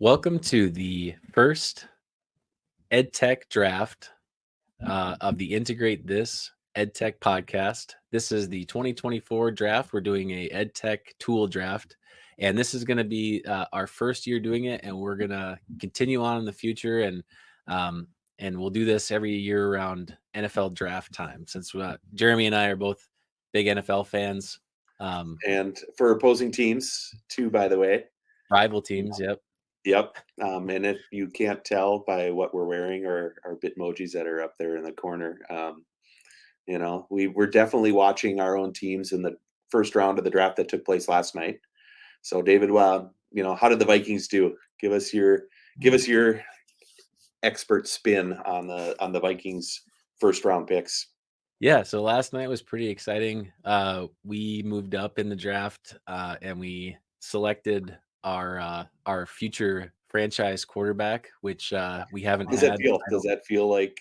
Welcome to the first EdTech Draft of the Integrate This EdTech Podcast. This is the 2024 draft. We're doing a EdTech tool draft, and this is going to be our first year doing it, and we're going to continue on in the future, and we'll do this every year around NFL draft time. Since Jeremy and I are both big NFL fans, and for opposing teams too, by the way. Rival teams, yep. Yep. And if you can't tell by what we're wearing or our Bitmojis that are up there in the corner, we're definitely watching our own teams in the first round of the draft that took place last night. So, David, how did the Vikings do? Give us your expert spin on the Vikings first round picks. Yeah, so last night was pretty exciting. We moved up in the draft, and we selected our future franchise quarterback, which we haven't Does had. That feel? Does that feel like?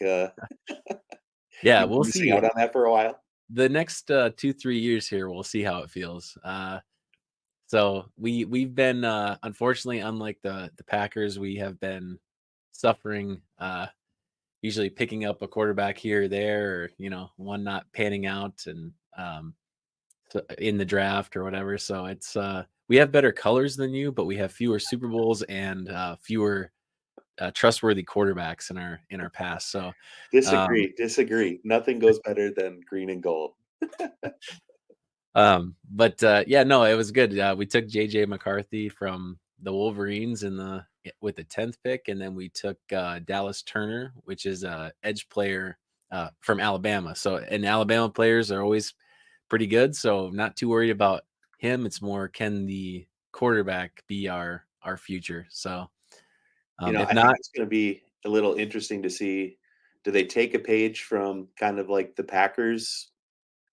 Yeah, we'll see. Out on that for a while. The next 2-3 years here, we'll see how it feels. So we've been unfortunately, unlike the Packers, we have been suffering. Usually picking up a quarterback here or there, or one not panning out and in the draft or whatever. So it's we have better colors than you, but we have fewer Super Bowls and fewer trustworthy quarterbacks in our past. So disagree. Nothing goes better than green and gold. But it was good. We took JJ McCarthy from the Wolverines with the 10th pick, and then we took Dallas Turner, which is a edge player from Alabama. And Alabama players are always pretty good, so not too worried about him. It's more, can the quarterback be our future? So I think it's going to be a little interesting to see, do they take a page from kind of like the Packers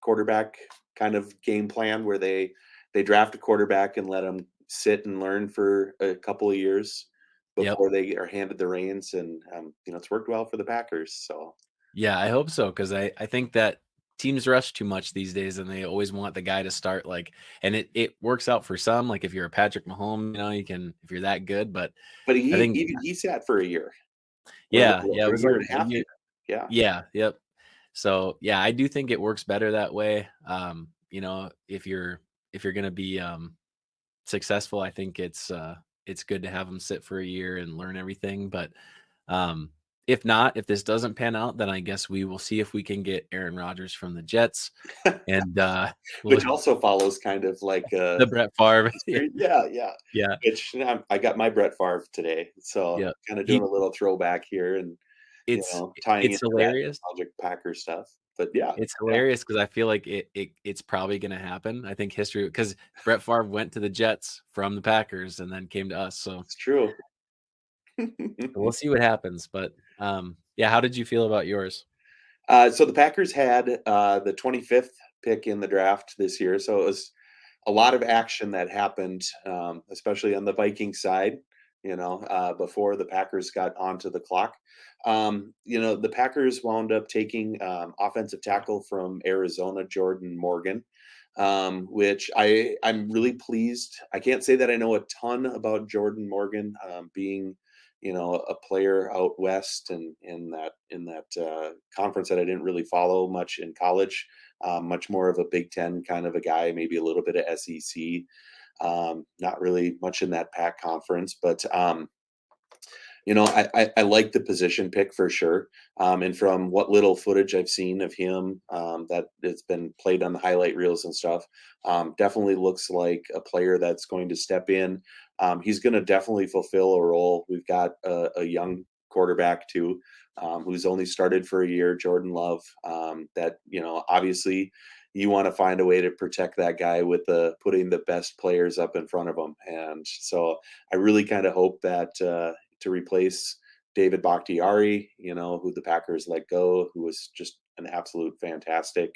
quarterback kind of game plan where they draft a quarterback and let them sit and learn for a couple of years before they are handed the reins, and it's worked well for the Packers. So yeah, I hope so, because I think that teams rush too much these days, and they always want the guy to start, and it works out for some. Like if you're a Patrick Mahomes, you can, if you're that good, but he sat for a year. Yeah, a year and a half. Yeah, yep. So yeah, I do think it works better that way. If you're gonna be successful, I think it's good to have them sit for a year and learn everything. But if this doesn't pan out, then I guess we will see if we can get Aaron Rodgers from the Jets, and which also follows kind of like the Brett Favre. Yeah. Which I got my Brett Favre today, so kind of doing a little throwback here, and tying it's hilarious, nostalgic Packer stuff. But yeah, it's hilarious because I feel like it's probably going to happen. I think history, because Brett Favre went to the Jets from the Packers and then came to us. So it's true. We'll see what happens. But how did you feel about yours? So the Packers had the 25th pick in the draft this year. So it was a lot of action that happened, especially on the Viking side, before the Packers got onto the clock. The Packers wound up taking offensive tackle from Arizona, Jordan Morgan, which I'm really pleased. I can't say that I know a ton about Jordan Morgan, being a player out west and in that conference that I didn't really follow much in college. Much more of a Big Ten kind of a guy, maybe a little bit of SEC. Not really much in that Pac conference, but I like the position pick for sure. And from what little footage I've seen of him, that it's been played on the highlight reels and stuff, definitely looks like a player that's going to step in. He's going to definitely fulfill a role. We've got a young quarterback too, who's only started for a year, Jordan Love, that, obviously you want to find a way to protect that guy with putting the best players up in front of him. And so I really kind of hope that to replace David Bakhtiari, who the Packers let go, who was just an absolute fantastic,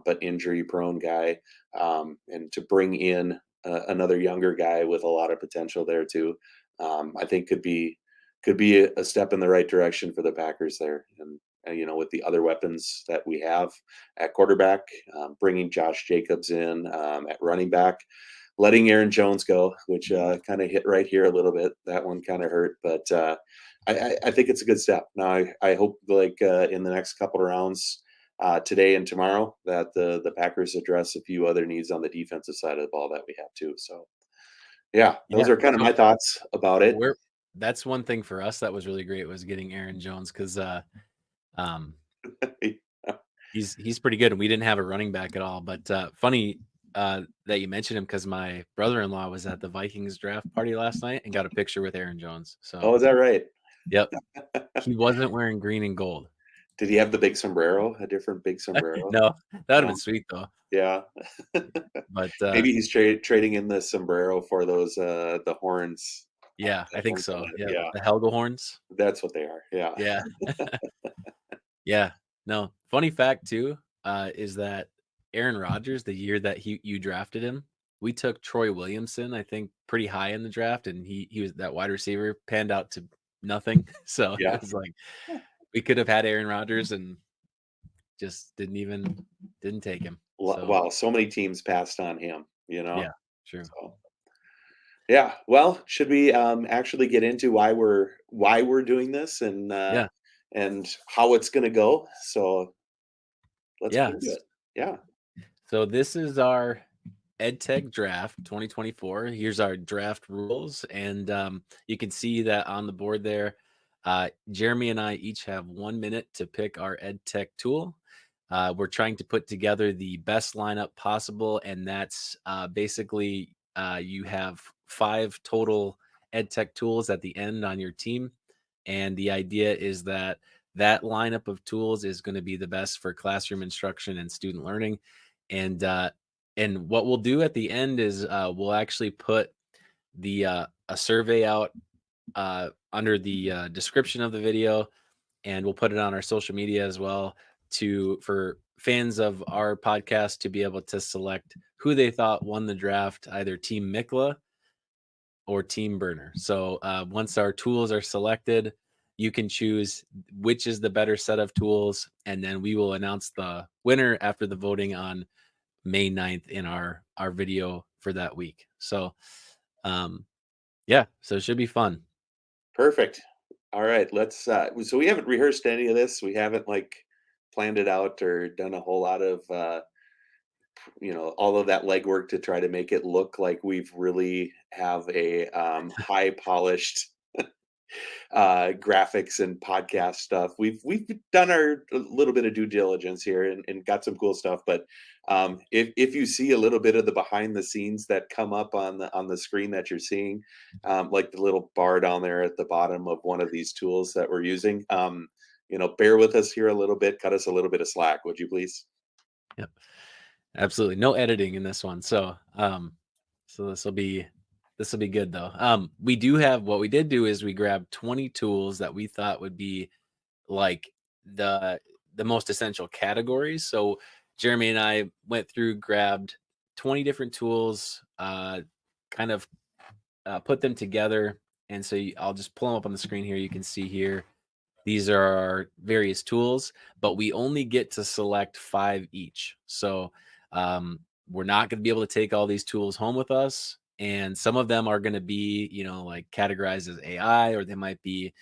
but injury prone guy, and to bring in another younger guy with a lot of potential there too, I think could be a step in the right direction for the Packers there. And with the other weapons that we have at quarterback, bringing Josh Jacobs in at running back, letting Aaron Jones go, which kind of hit right here a little bit. That one kind of hurt, but I think it's a good step. Now I hope like in the next couple of rounds, today and tomorrow, that the Packers address a few other needs on the defensive side of the ball that we have too. So yeah, those Yeah. are kind of So my thoughts about it. that's one thing for us that was really great was getting Aaron Jones because um, he's pretty good, and we didn't have a running back at all. But funny that you mentioned him because my brother-in-law was at the Vikings draft party last night and got a picture with Aaron Jones. So Oh, is that right? yep, he wasn't wearing green and gold. Did he have the big sombrero? A different big sombrero? No, that would have No. been sweet though. Yeah. But Maybe he's trading in the sombrero for those the horns. yeah, The I think horns on so. it. Yeah, Yeah, the Helga horns. that's what they are. Yeah. Yeah, yeah. No, funny fact too is that Aaron Rodgers, the year that you drafted him, we took Troy Williamson, I think, pretty high in the draft, and he was that wide receiver panned out to nothing. So Yeah. it was like we could have had Aaron Rodgers and just didn't take him. So Wow, so many teams passed on him, yeah, true. So yeah. Well, should we actually get into why we're doing this Yeah, and how it's gonna go? So let's get yeah. into it. Yeah. So this is our EdTech Draft 2024. Here's our draft rules, and you can see that on the board there. Jeremy and I each have 1 minute to pick our EdTech tool. We're trying to put together the best lineup possible, and that's basically you have 5 total EdTech tools at the end on your team, and the idea is that that lineup of tools is going to be the best for classroom instruction and student learning, and what we'll do at the end is we'll actually put the a survey out under the description of the video, and we'll put it on our social media as well for fans of our podcast to be able to select who they thought won the draft, either Team Mikla or Team Burner. So once our tools are selected, you can choose which is the better set of tools, and then we will announce the winner after the voting on May 9th in our video for that week. So yeah, so it should be fun. Perfect. All right. Let's so we haven't rehearsed any of this. We haven't like planned it out or done a whole lot of all of that legwork to try to make it look like we've really have a high polished graphics and podcast stuff. We've done our a little bit of due diligence here and got some cool stuff. But if you see a little bit of the behind the scenes that come up on the screen that you're seeing, like the little bar down there at the bottom of one of these tools that we're using, bear with us here a little bit. Cut us a little bit of slack, would you please? Yep. Absolutely. No editing in this one. So so this will be good though. We do have what we did do is we grabbed 20 tools that we thought would be like the most essential categories. So Jeremy and I went through, grabbed 20 different tools, kind of put them together. And so I'll just pull them up on the screen here. You can see here, these are our various tools, but we only get to select 5 each. So we're not going to be able to take all these tools home with us. And some of them are going to be, like categorized as AI, or they might be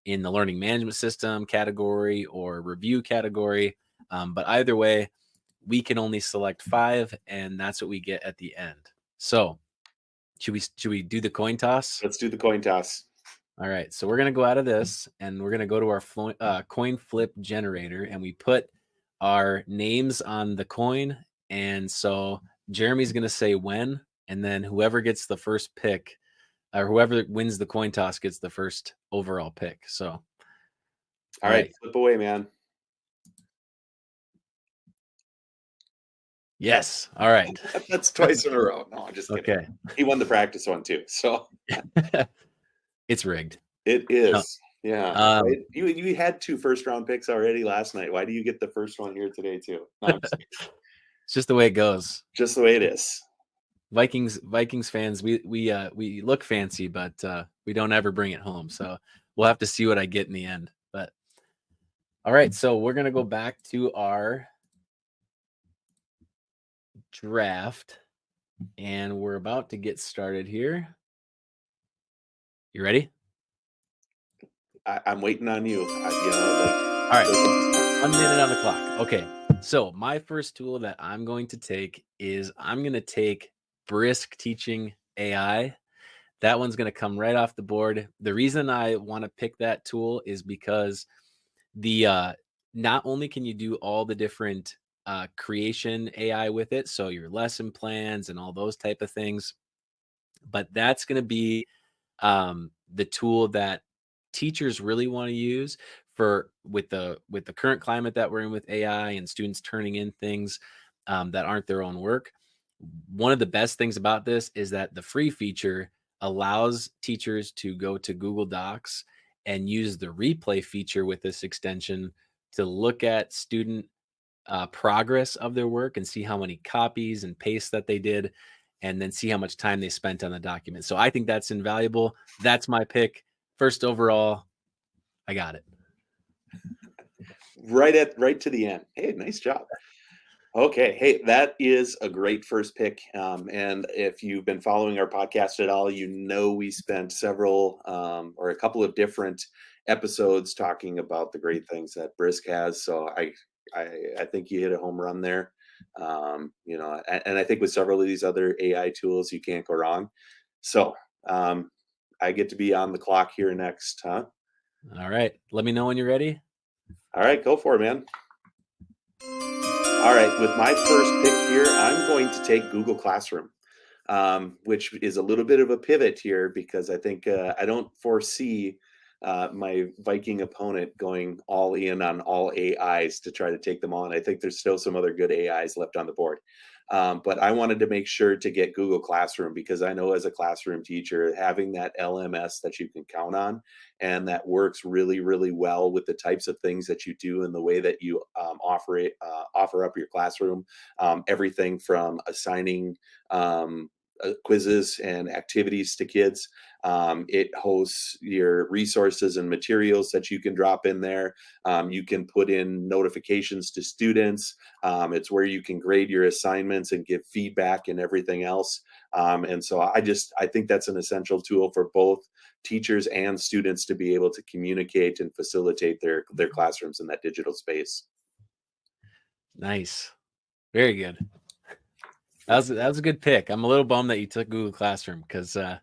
in the learning management system category or review category. But either way, we can only select 5, and that's what we get at the end. So should we do the coin toss? Let's do the coin toss. All right, so we're gonna go out of this, and we're gonna go to our coin flip generator, and we put our names on the coin. And so Jeremy's gonna say when, and then whoever gets the first pick, or whoever wins the coin toss, gets the first overall pick. So, All right, flip away, man. Yes. All right. That's twice in a row. No, I'm just kidding. Okay. He won the practice one too, so It's rigged. it is. Yeah. Um, Right? You had 2 first round picks already last night. Why do you get the first one here today too? No, I'm just kidding. It's just the way it goes. Just the way it is. Vikings fans, we look fancy, but we don't ever bring it home. So we'll have to see what I get in the end. But all right, so we're gonna go back to our draft. And we're about to get started here. You ready? I'm waiting on you. Like, All right. like in suspense. 1 minute on the clock. Okay. So my first tool that I'm going to take is I'm going to take Brisk Teaching AI. That one's going to come right off the board. The reason I want to pick that tool is because the not only can you do all the different creation AI with it, so your lesson plans and all those type of things, but that's going to be the tool that teachers really want to use for with the current climate that we're in with AI and students turning in things that aren't their own work. One of the best things about this is that the free feature allows teachers to go to Google Docs and use the replay feature with this extension to look at student progress of their work and see how many copies and pastes that they did, and then see how much time they spent on the document. So I think that's invaluable. That's my pick. First overall, I got it. Right to the end. Hey, nice job. Okay, hey, that is a great first pick. And if you've been following our podcast at all, you know we spent several or a couple of different episodes talking about the great things that Brisk has. So I think you hit a home run there. And I think with several of these other AI tools, you can't go wrong. So I get to be on the clock here next, huh? All right. Let me know when you're ready. All right, go for it, man. All right, with my first pick here, I'm going to take Google Classroom, which is a little bit of a pivot here because I think I don't foresee my Viking opponent going all in on all AIs to try to take them on. I think there's still some other good AIs left on the board. But I wanted to make sure to get Google Classroom because I know as a classroom teacher, having that LMS that you can count on and that works really, really well with the types of things that you do and the way that you offer up your classroom, everything from assigning quizzes and activities to kids. It hosts your resources and materials that you can drop in there. You can put in notifications to students. It's where you can grade your assignments and give feedback and everything else. And so I think that's an essential tool for both teachers and students to be able to communicate and facilitate their classrooms in that digital space. Nice. Very good. That was a good pick. I'm a little bummed that you took Google Classroom because that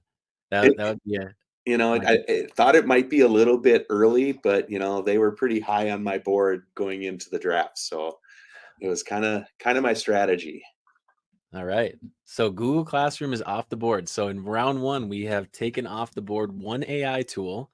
would be a I thought it might be a little bit early, but they were pretty high on my board going into the draft, so it was kind of my strategy. all right. So Google Classroom is off the board. So in round one, we have taken off the board one AI tool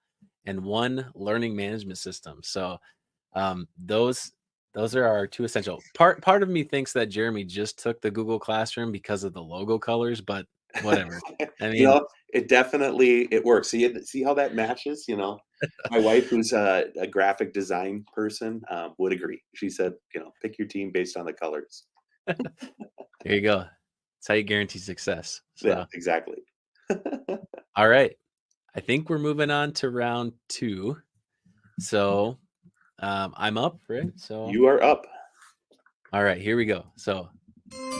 and one learning management system. So those are our two essential. Part of me thinks that Jeremy just took the Google Classroom because of the logo colors, but whatever. I mean, It works. See how that matches. My wife, who's a graphic design person, would agree. She said, pick your team based on the colors. there you go. That's how you guarantee success. So, Yeah, exactly. all right. I think we're moving on to round two. So I'm up, right? So You are up. all right, here we go. So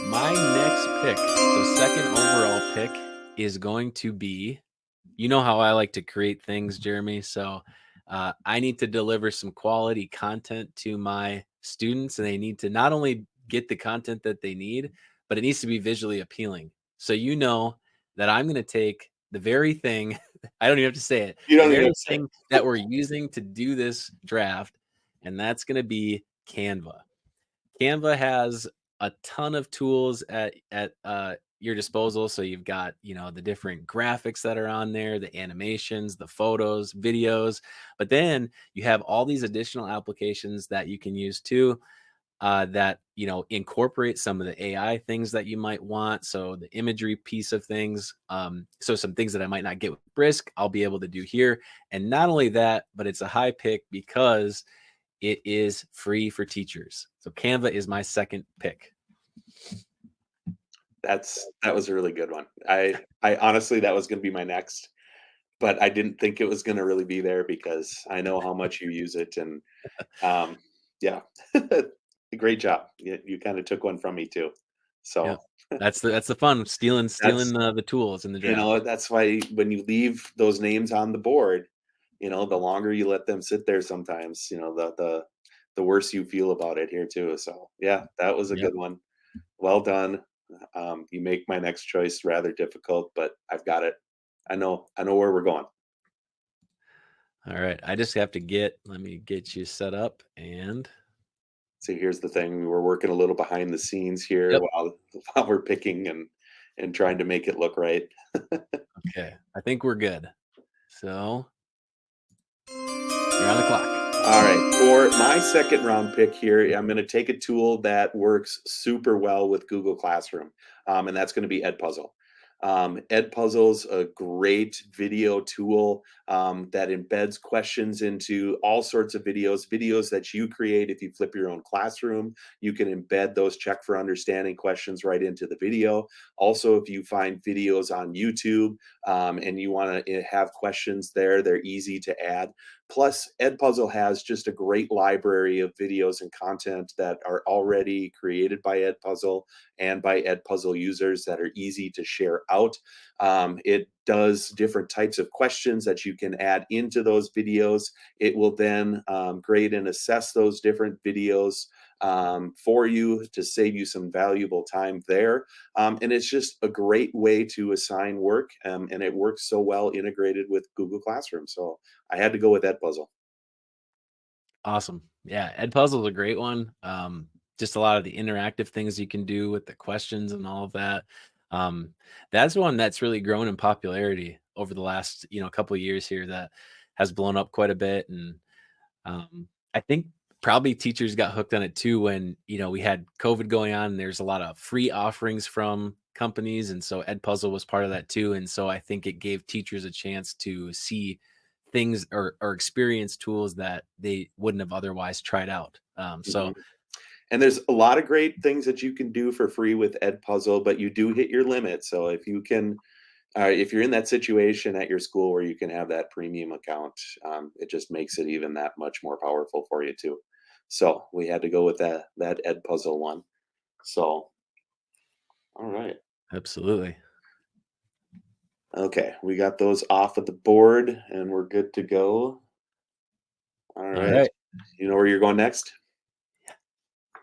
my next pick, so second overall pick, is going to be, you know how I like to create things, Jeremy. So I need to deliver some quality content to my students, and they need to not only get the content that they need, but it needs to be visually appealing. So you know that I'm going to take the very thing, I don't even have to say it, You the don't even very have to say it. thing that we're using to do this draft, and that's going to be Canva. Canva has a ton of tools at your disposal. So you've got, the different graphics that are on there, the animations, the photos, videos, but then you have all these additional applications that you can use too, that, incorporate some of the AI things that you might want. So the imagery piece of things. So some things that I might not get with Brisk, I'll be able to do here. And not only that, but it's a high pick because it is free for teachers. So Canva is my second pick. That was a really good one. I honestly, that was going to be my next, but I didn't think it was going to really be there because I know how much you use it, and yeah, great job. You kind of took one from me too. So Yep. That's the fun, stealing that's, the tools in the draft. that's why when you leave those names on the board, the longer you let them sit there sometimes, the worse you feel about it here too. So yeah, that was a Yep. good one. Well done. You make my next choice rather difficult, but I've got it. I know where we're going. All right. I just have to let me get you set up and So here's the thing: we're working a little behind the scenes here yep. while we're picking and trying to make it look right. Okay. I think we're good. So you're on the clock. All right, for my second round pick here, I'm going to take a tool that works super well with Google Classroom, and that's going to be Edpuzzle. Edpuzzle's a great video tool that embeds questions into all sorts of videos that you create. If you flip your own classroom, you can embed those check for understanding questions right into the video. Also, if you find videos on YouTube and you want to have questions there, they're easy to add. Plus, Edpuzzle has just a great library of videos and content that are already created by Edpuzzle and by Edpuzzle users that are easy to share out. It does different types of questions that you can add into those videos. It will then grade and assess those different videos for you to save you some valuable time there. And it's just a great way to assign work, and it works so well integrated with Google Classroom. So I had to go with Edpuzzle. Awesome. Yeah, Edpuzzle is a great one. Just a lot of the interactive things you can do with the questions and all of that. Um, that's one that's really grown in popularity over the last, couple of years here that has blown up quite a bit. And I think probably teachers got hooked on it too when, we had COVID going on and there's a lot of free offerings from companies. And so Edpuzzle was part of that too. And so I think it gave teachers a chance to see things or experience tools that they wouldn't have otherwise tried out. So Mhm. And there's a lot of great things that you can do for free with Edpuzzle, but you do hit your limit. So if you're in that situation at your school where you can have that premium account, it just makes it even that much more powerful for you too. So we had to go with that Edpuzzle one. So all right, absolutely. okay, we got those off of the board, and we're good to go. All All right, right. you know where you're going next?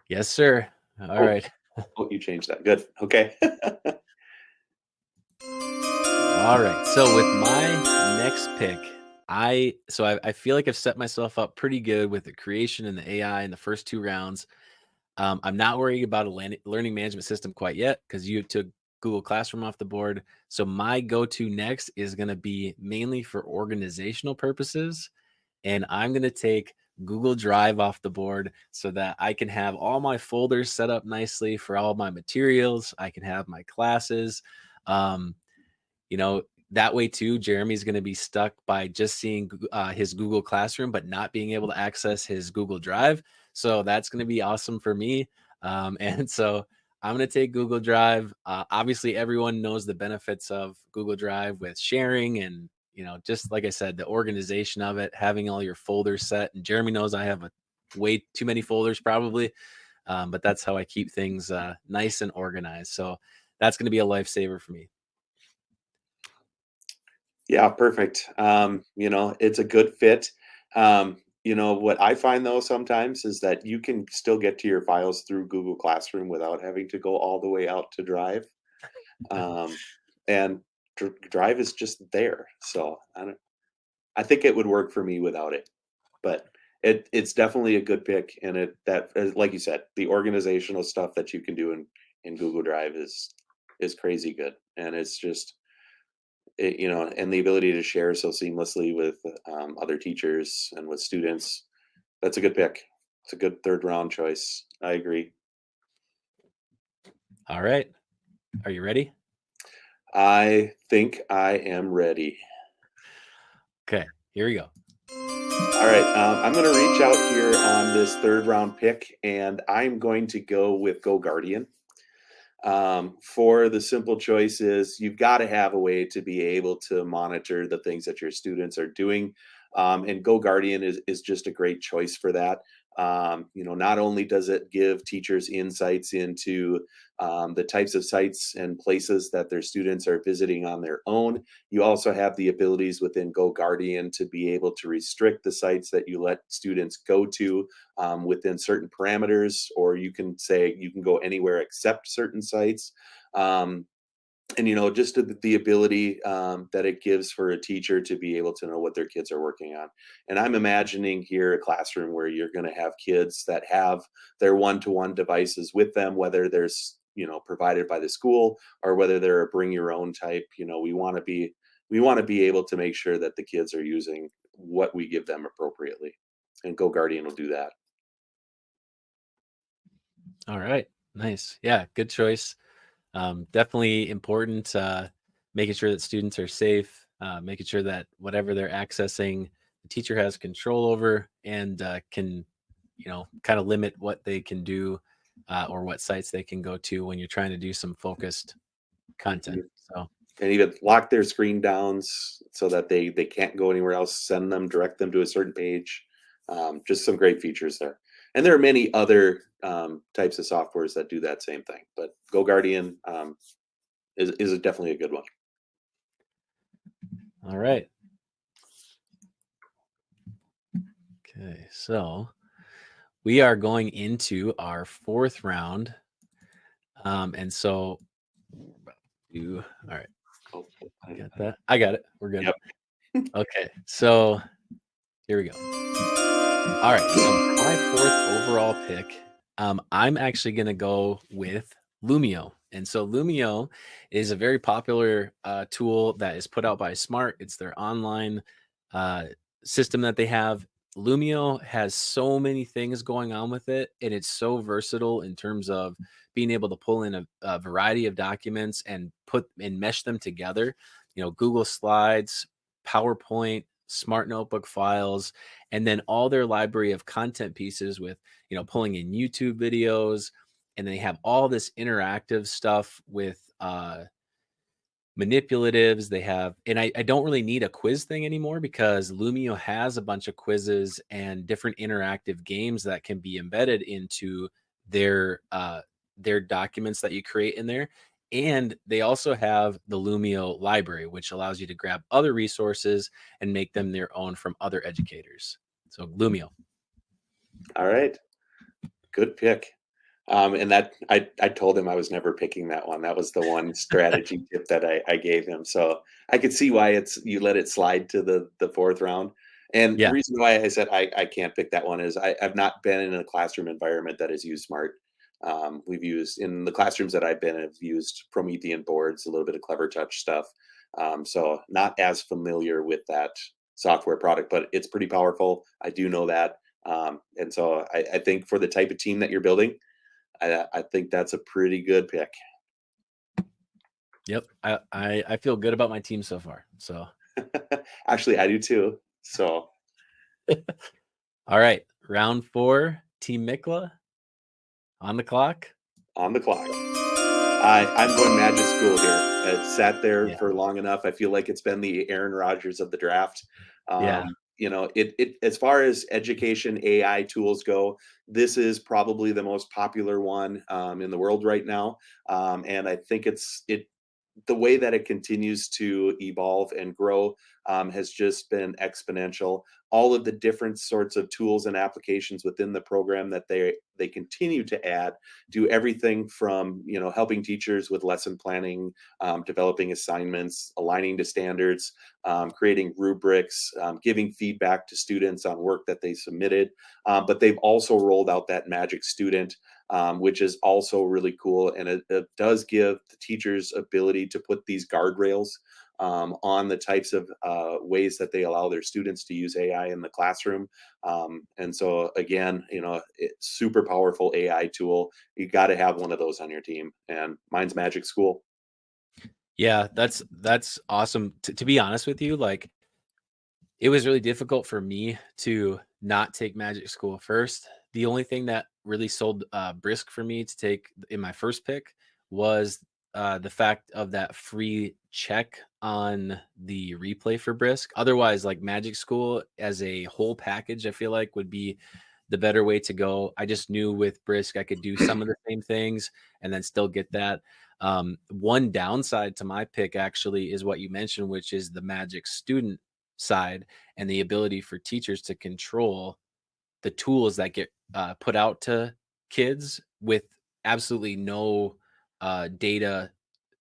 Yes, sir. All Oh, right. oh, you changed that. Good. Okay. All right. So with my next pick, I feel like I've set myself up pretty good with the creation and the AI in the first two rounds. I'm not worried about a learning management system quite yet because you took Google Classroom off the board. So my go-to next is going to be mainly for organizational purposes, and I'm going to take Google Drive off the board so that I can have all my folders set up nicely for all my materials. I can have my classes. Um, you know, that way too, Jeremy's going to be stuck by just seeing his Google Classroom, but not being able to access his Google Drive. So that's going to be awesome for me. And so I'm going to take Google Drive. Obviously, everyone knows the benefits of Google Drive with sharing and, just like I said, the organization of it, having all your folders set. And Jeremy knows I have way too many folders probably, but that's how I keep things nice and organized. So that's going to be a lifesaver for me. Yeah, perfect. It's a good fit. What I find though sometimes is that you can still get to your files through Google Classroom without having to go all the way out to Drive. Um, and Drive is just there. So I think it would work for me without it. But it's definitely a good pick, and like you said, the organizational stuff that you can do in Google Drive is crazy good, and it's just and the ability to share so seamlessly with other teachers and with students. That's a good pick. It's a good third round choice. I agree. All right. Are you ready? I think I am ready. Okay, here we go. All right, I'm going to reach out here on this third round pick, and I'm going to go with Go Guardian. For the simple choices, you've got to have a way to be able to monitor the things that your students are doing. And Go Guardian is just a great choice for that. Not only does it give teachers insights into the types of sites and places that their students are visiting on their own, you also have the abilities within GoGuardian to be able to restrict the sites that you let students go to within certain parameters, or you can say you can go anywhere except certain sites. And just the ability that it gives for a teacher to be able to know what their kids are working on. And I'm imagining here a classroom where you're going to have kids that have their one-to-one devices with them, whether there's provided by the school or whether they're a bring your own type. We want to be able to make sure that the kids are using what we give them appropriately, and GoGuardian will do that. All right. Nice. Yeah, good choice. Definitely important, making sure that students are safe, making sure that whatever they're accessing, the teacher has control over and can, kind of limit what they can do or what sites they can go to when you're trying to do some focused content. So, And even lock their screen downs so that they can't go anywhere else, direct them to a certain page. Just some great features there. And there are many other types of softwares that do that same thing, but GoGuardian is definitely a good one. all right. Okay, so we are going into our fourth round. And so, all right. Oh, Got that? I got it. We're good. Yep. Okay, so here we go. All right, so for my fourth overall pick, I'm actually going to go with Lumio. And so Lumio is a very popular tool that is put out by Smart. It's their online system that they have. Lumio has so many things going on with it, and it's so versatile in terms of being able to pull in a variety of documents and put and mesh them together. Google Slides, PowerPoint, Smart Notebook files, and then all their library of content pieces with, pulling in YouTube videos. And they have all this interactive stuff with manipulatives. They have, and I don't really need a quiz thing anymore because Lumio has a bunch of quizzes and different interactive games that can be embedded into their documents that you create in there. And they also have the Lumio library, which allows you to grab other resources and make them their own from other educators. So Lumio. All right. Good pick. And that I told him I was never picking that one. That was the one strategy tip that I gave him. So I could see why you let it slide to the fourth round. And the Yeah. reason why I said I can't pick that one is I've not been in a classroom environment that has used Smart. We've used in the classrooms that I've been, I've used Promethean boards, a little bit of Clever Touch stuff. So not as familiar with that software product, but it's pretty powerful. I do know that. And so I think for the type of team that you're building, I think that's a pretty good pick. Yep. I feel good about my team so far. So Actually, I do too. So all right. Round 4, Team Mikla on the clock. on the clock. I'm going Magic School here. It's sat there Yeah. for long enough. I feel like it's been the Aaron Rodgers of the draft. Yeah. It as far as education AI tools go, this is probably the most popular one in the world right now. And I think the way that it continues to evolve and grow has just been exponential. All of the different sorts of tools and applications within the program that they continue to add do everything from helping teachers with lesson planning, developing assignments, aligning to standards, creating rubrics, giving feedback to students on work that they submitted. But they've also rolled out that Magic Student, which is also really cool. And it does give the teachers ability to put these guardrails on the types of ways that they allow their students to use AI in the classroom. And so again, it's super powerful AI tool. You got to have one of those on your team. And mine's Magic School. Yeah, that's awesome. To be honest with you, like it was really difficult for me to not take Magic School first. The only thing that really sold Brisk for me to take in my first pick was the fact of that free check on the replay for Brisk. Otherwise, like Magic School as a whole package, I feel like would be the better way to go. I just knew with Brisk I could do some of the same things and then still get that. One downside to my pick actually is what you mentioned, which is the Magic student side and the ability for teachers to control the tools that get put out to kids with absolutely no data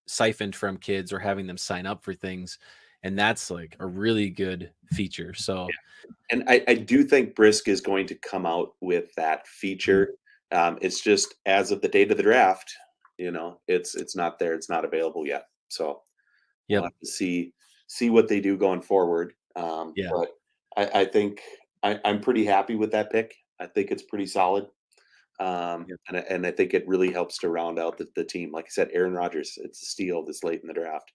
siphoned from kids or having them sign up for things. And that's like a really good feature. So, And I do think Brisk is going to come out with that mhm. feature. It's just as of the date of the draft, it's not there. It's not available yet. So we'll Yep. have to see what they do going forward. Yeah. But I think I'm pretty happy with that pick. I think it's pretty solid. Yep. And I think it really helps to round out the team. Like I said, Aaron Rodgers, it's a steal this late in the draft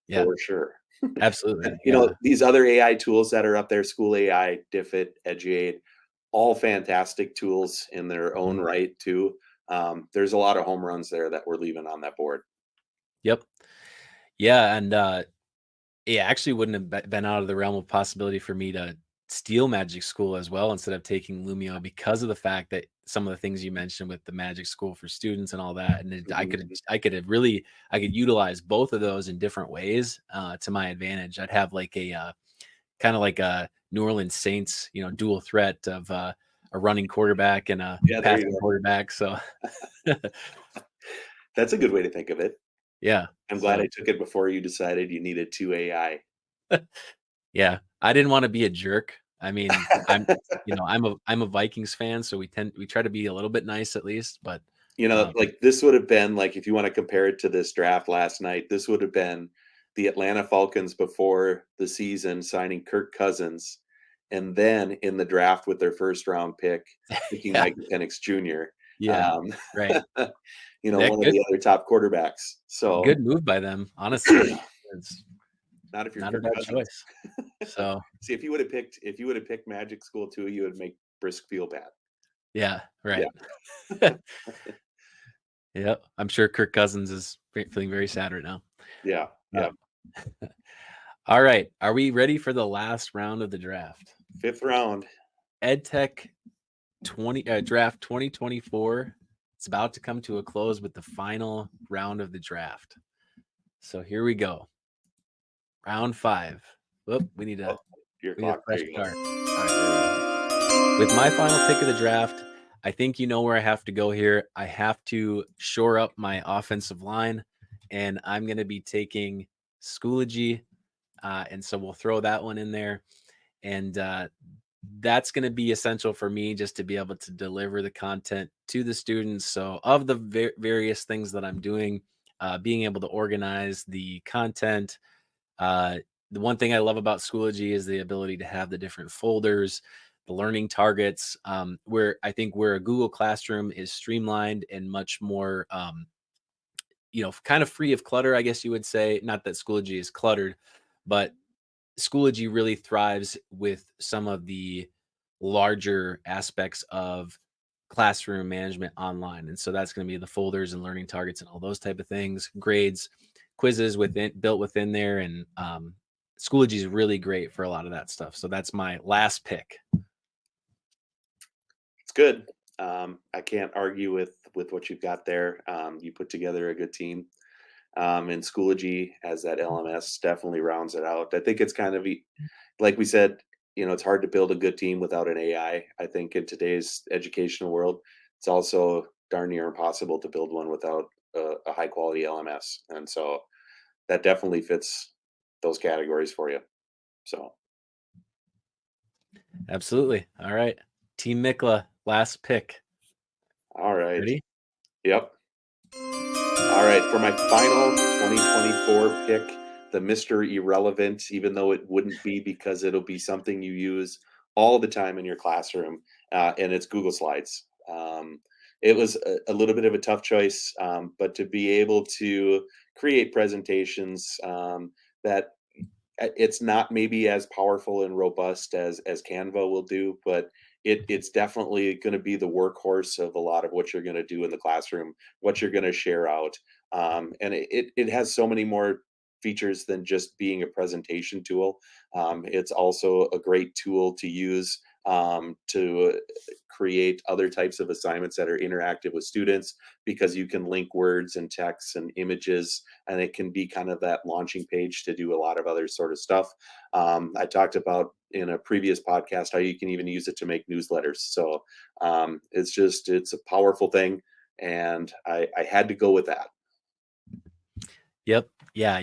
Yeah. for sure. Absolutely. And, Yeah. these other AI tools that are up there, School AI, Diffit, Eduate, all fantastic tools in their own Mhm. right too. There's a lot of home runs there that we're leaving on that board. Yep. Yeah. And it actually wouldn't have been out of the realm of possibility for me to steal Magic School as well instead of taking Lumio because of the fact that some of the things you mentioned with the Magic School for students and all that. And Mhm. I could utilize both of those in different ways to my advantage. I'd have like a kind of like a New Orleans Saints, dual threat of a running quarterback and a Yeah, there you passing go. quarterback. So That's a good way to think of it. yeah. I'm glad So I took it before you decided you needed two AI. yeah, I didn't wanna be a jerk. I mean, I'm a Vikings fan, so we try to be a little bit nice at least, but, um Like this would have been like if you want to compare it to this draft last night, this would have been the Atlanta Falcons before the season signing Kirk Cousins, and then in the draft with their first round pick, picking yeah, Michael Penix Jr. yeah, right. Yeah, One of the other top quarterbacks. So good move by them, honestly. It's not if you're not a Kirk bad Cousins. choice. So, See, if you would have picked Magic School too, you would make Brisk feel bad. yeah, Yeah. right. Yep, I'm sure Kirk Cousins is feeling very sad right now. Yeah. Yeah. Um, alright, are we ready for the last round of the draft? Fifth round. EdTech 20 draft 2024. It's about to come to a close with the final round of the draft. So here we go. Round 5. Whoop, Oh, your we need a clock. fresh There you go. start. All right, there we go. With my final pick of the draft, I think you know where I have to go here. I have to shore up my offensive line, and I'm going to be taking Schoology, and so we'll throw that one in there. And that's going to be essential for me just to be able to deliver the content to the students. So, of the various things that I'm doing, being able to organize the content. The one thing I love about Schoology is the ability to have the different folders, the learning targets. Where I think where a Google Classroom is streamlined and much more, kind of free of clutter, I guess you would say. Not that Schoology is cluttered, but Schoology really thrives with some of the larger aspects of classroom management online. And so that's going to be the folders and learning targets and all those type of things, grades, quizzes within built within there. And Schoology is really great for a lot of that stuff. So that's my last pick. It's good. I can't argue with what you've got there. You put together a good team. And Schoology as that LMS definitely rounds it out. I think it's kind of like we said, it's hard to build a good team without an AI. I think in today's educational world, it's also darn near impossible to build one without a high quality LMS. And so that definitely fits those categories for you. So, Absolutely. All right. Team Mikla, last pick. all right. Ready? Yep. All right, for my final 2024 pick, the Mr. Irrelevant, even though it wouldn't be because it'll be something you use all the time in your classroom, and it's Google Slides. It was a little bit of a tough choice, but to be able to create presentations that it's not maybe as powerful and robust as Canva will do, but it's definitely going to be the workhorse of a lot of what you're going to do in the classroom, what you're going to share out, and it has so many more features than just being a presentation tool. It's also a great tool to use to create other types of assignments that are interactive with students, because you can link words and texts and images, and it can be kind of that launching page to do a lot of other sort of stuff. I talked about in a previous podcast how you can even use it to make newsletters. So it's a powerful thing, and I had to go with that. Yep. Yeah.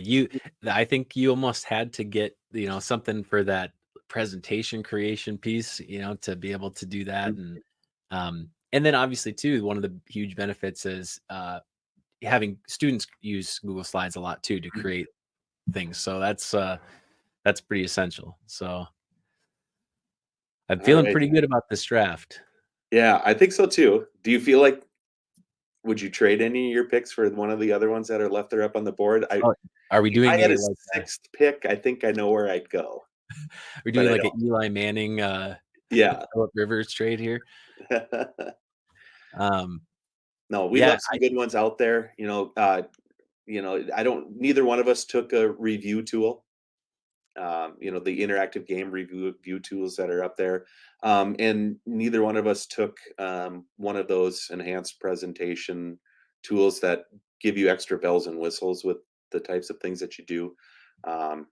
I think you almost had to get, something for that presentation creation piece, to be able to do that. And then obviously too, one of the huge benefits is having students use Google Slides a lot too to create things. So that's pretty essential. So I'm All feeling right. pretty good about this draft. Yeah, I think so too. Do you feel like, would you trade any of your picks for one of the other ones that are left there up on the board? Oh, are we If I doing had a a like sixth pick, I think I know where I'd go, we're but doing I like an don't. Eli Manning Yeah. Phillip Rivers trade here? Um No, we yeah, left some good ones out there. I don't. Neither one of us took a review tool. The interactive game review tools that are up there, and neither one of us took one of those enhanced presentation tools that give you extra bells and whistles with the types of things that you do. Um,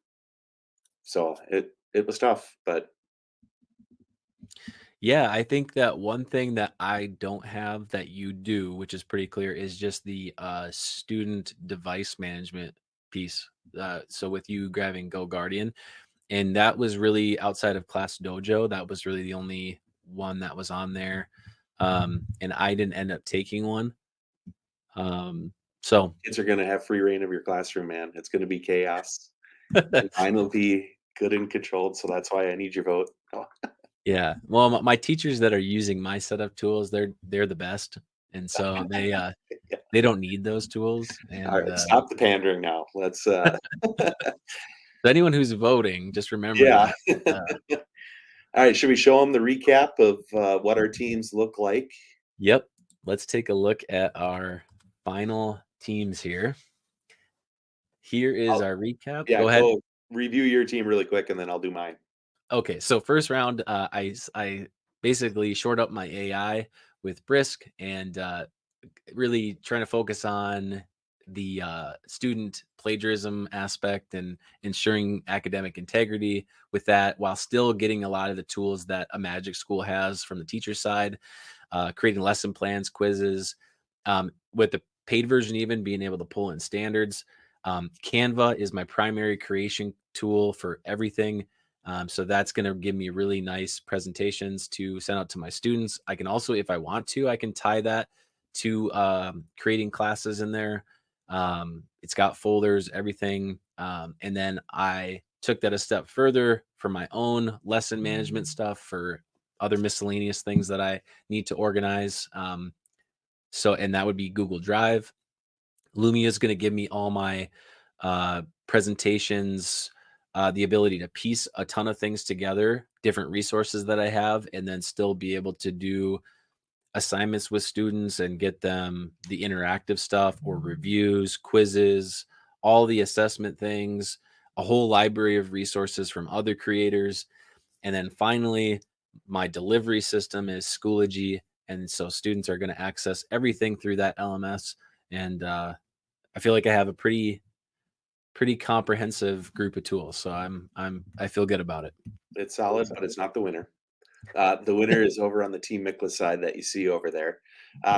so it was tough, but Yeah, I think that one thing that I don't have that you do, which is pretty clear, is just the student device management piece. So with you grabbing Go Guardian, and that was really outside of Class Dojo, that was really the only one that was on there. And I didn't end up taking one. So kids are going to have free reign of your classroom, man. It's going to be chaos. And mine will be good and controlled, so that's why I need your vote. Oh, yeah, well, my teachers that are using my setup tools, they're the best, and so yeah. they don't need those tools. All And right, stop the pandering now. Let's so anyone who's voting, just remember yeah. that. Uh, All right, should we show them the recap of what our teams look like? yep. Let's take a look at our final teams here. Here is I'll, our recap. yeah, Go ahead. go review your team really quick, and then I'll do mine. Okay, so first round, I basically shored up my AI with Brisk and really trying to focus on the student plagiarism aspect and ensuring academic integrity with that, while still getting a lot of the tools that a magic school has from the teacher side, creating lesson plans, quizzes, with the paid version, even being able to pull in standards. Canva is my primary creation tool for everything. So that's going to give me really nice presentations to send out to my students. I can also, if I want to, I can tie that to creating classes in there. It's got folders, everything. And then I took that a step further for my own lesson management stuff, for other miscellaneous things that I need to organize. And that would be Google Drive. Lumia is going to give me all my presentations, the ability to piece a ton of things together, different resources that I have, and then still be able to do assignments with students and get them the interactive stuff or reviews, quizzes, all the assessment things, a whole library of resources from other creators. And then finally, my delivery system is Schoology. And so students are going to access everything through that LMS. And I feel like I have a pretty comprehensive group of tools. So I feel good about it. It's solid, but it's not the winner. The winner is over on the Team Miklas side that you see over there.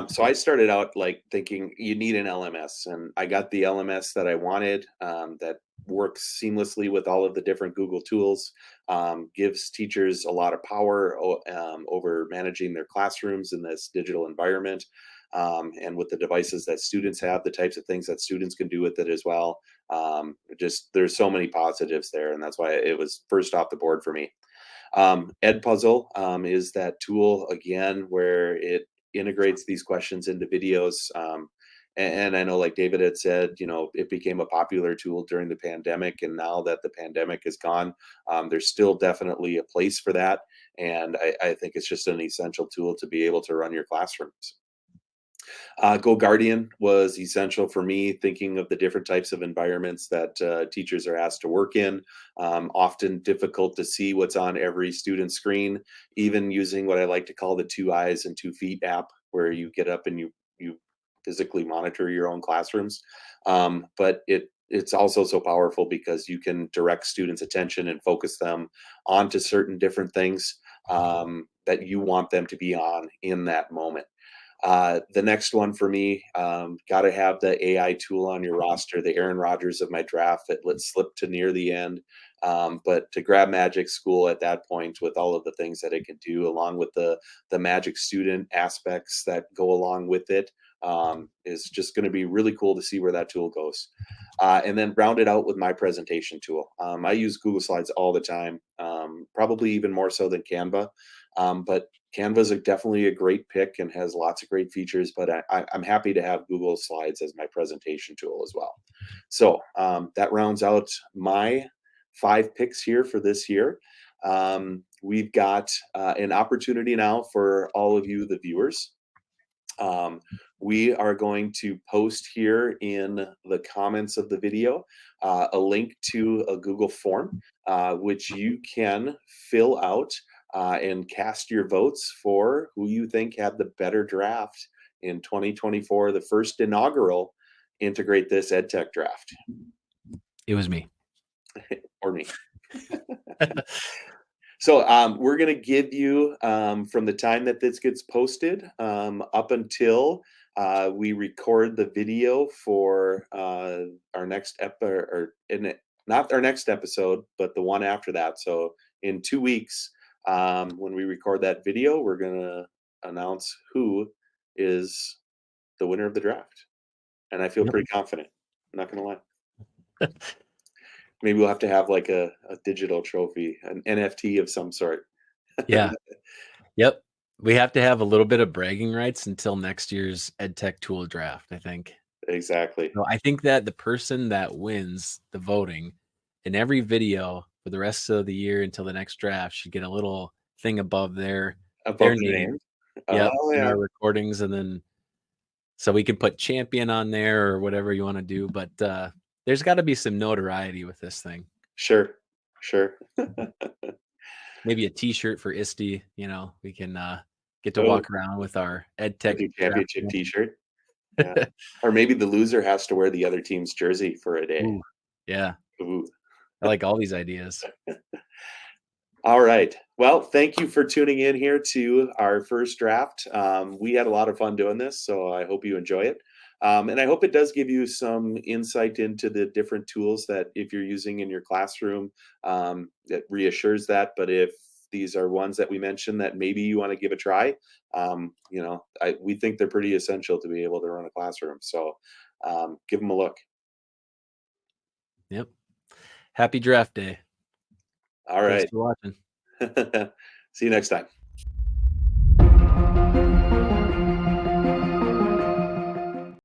So I started out like thinking you need an LMS, and I got the LMS that I wanted, that works seamlessly with all of the different Google tools, gives teachers a lot of power over managing their classrooms in this digital environment. And with the devices that students have, the types of things that students can do with it as well. Just there's so many positives there, and that's why it was first off the board for me. Edpuzzle is that tool again where it integrates these questions into videos. And I know, like David had said, it became a popular tool during the pandemic, and now that the pandemic is gone, there's still definitely a place for that. And I think it's just an essential tool to be able to run your classrooms. Go Guardian was essential for me, thinking of the different types of environments that teachers are asked to work in. Often difficult to see what's on every student's screen, even using what I like to call the 2 eyes and 2 feet app, where you get up and you physically monitor your own classrooms. But it's also so powerful because you can direct students' attention and focus them onto certain different things that you want them to be on in that moment. The next one for me, got to have the AI tool on your roster, the Aaron Rodgers of my draft that let slip to near the end. But to grab Magic School at that point with all of the things that it can do, along with the Magic student aspects that go along with it, is just going to be really cool to see where that tool goes. And then round it out with my presentation tool. I use Google Slides all the time, probably even more so than Canva. But Canva is definitely a great pick and has lots of great features, but I'm happy to have Google Slides as my presentation tool as well. So that rounds out my 5 picks here for this year. We've got an opportunity now for all of you, the viewers. We are going to post here in the comments of the video a link to a Google form, which you can fill out and cast your votes for who you think had the better draft in 2024, the first inaugural Integrate This EdTech Draft. It was me. Or me. So we're going to give you from the time that this gets posted up until we record the video for our next not our next episode, but the one after that. So in 2 weeks, when we record that video, we're going to announce who is the winner of the draft. And I feel pretty confident. I'm not going to lie. Maybe we'll have to have like a digital trophy, an NFT of some sort. Yeah. Yep. We have to have a little bit of bragging rights until next year's EdTech tool draft, I think. Exactly. So I think that the person that wins the voting in every video for the rest of the year until the next draft should get a little thing above their Above the name. name. Yep. Oh, In yeah. our recordings, and then so we can put champion on there or whatever you want to do. But there's got to be some notoriety with this thing. Sure. Maybe a T-shirt for ISTE. We can get to Oh, walk around with our EdTech with your draft championship T-shirt. Yeah. Or maybe the loser has to wear the other team's jersey for a day. Ooh, yeah. Ooh. I like all these ideas. All right. Well, thank you for tuning in here to our first draft. We had a lot of fun doing this, so I hope you enjoy it. And I hope it does give you some insight into the different tools that if you're using in your classroom, that reassures that. But if these are ones that we mentioned that maybe you want to give a try, we think they're pretty essential to be able to run a classroom. So give them a look. Yep. Happy draft day. All right. Thanks for watching. See you next time.